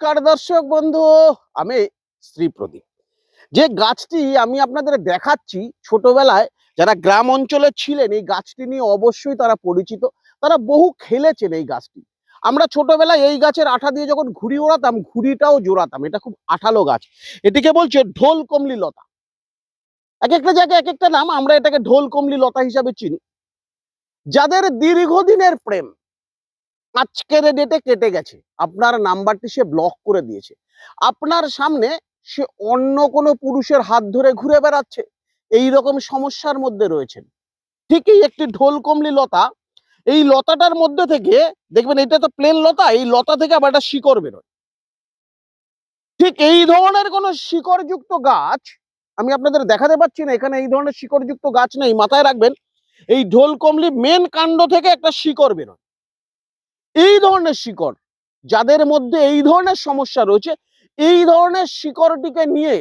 নমস্কার দর্শক বন্ধু, আমি শ্রী প্রদীপ। যে গাছটি আমি আপনাদের দেখাচ্ছি, ছোটবেলায় যারা গ্রাম অঞ্চলে ছিলেন এই গাছটি নিয়ে অবশ্যই তারা পরিচিত। তারা বহু খেলেছেন এই গাছটি। আমরা ছোটবেলায় এই গাছের আঠা দিয়ে যখন ঘুড়ি ওড়াতাম, ঘুড়িটাও জোড়াতাম। এটা খুব আঠালো গাছ। এটিকে বলছে ঢোল কমলি লতা। এক একটা জায়গায় এক একটা নাম, আমরা এটাকে ঢোল কমলি লতা হিসাবে চিনি। যাদের দীর্ঘদিনের প্রেম আজকের ডেটে কেটে গেছে, আপনার নাম্বারটি সে ব্লক করে দিয়েছে, আপনার সামনে সে অন্য কোনো পুরুষের হাত ধরে ঘুরে বেড়াচ্ছে, এই রকম সমস্যার মধ্যে রয়েছেন। ঠিক এই একটি ঢোল কমলি লতা, এই লতাটার মধ্যে থেকে দেখবেন, এটা তো প্লেন লতা, এই লতা থেকে আবার একটা শিকড় বেরোয়। ঠিক এই ধরনের কোন শিকড়যুক্ত গাছ আমি আপনাদের দেখাতে পাচ্ছি না, এখানে এই ধরনের শিকড়যুক্ত গাছ নেই। মাথায় রাখবেন, এই ঢোল কমলি মেন কাণ্ড থেকে একটা শিকড় বেরোয়। এই ধরনের শিকড়, যাদের মধ্যে এই ধরনের সমস্যা রয়েছে, এই ধরনের শিকড়টিকে নিয়ে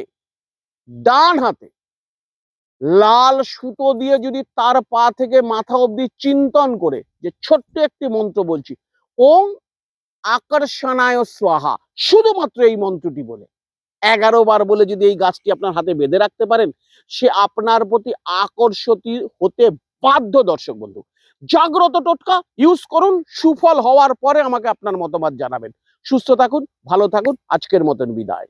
ডান হাতে লাল সুতো দিয়ে যদি তার পা থেকে মাথা অবধি চিন্তন করে, যে ছোট্ট একটি মন্ত্র বলছি, ওং আকর্ষণায় স্বাহা, শুধুমাত্র এই মন্ত্রটি বলে 11 বার বলে যদি এই গাছটি আপনার হাতে বেঁধে রাখতে পারেন, সে আপনার প্রতি আকর্ষিত হতে বাধ্য। দর্শক বন্ধু, জাগ্রত টোটকা ইউজ করুন, সুফল হওয়ার পরে আমাকে আপনার মতামত জানাবেন। সুস্থ থাকুন, ভালো থাকুন, আজকের মতন বিদায়।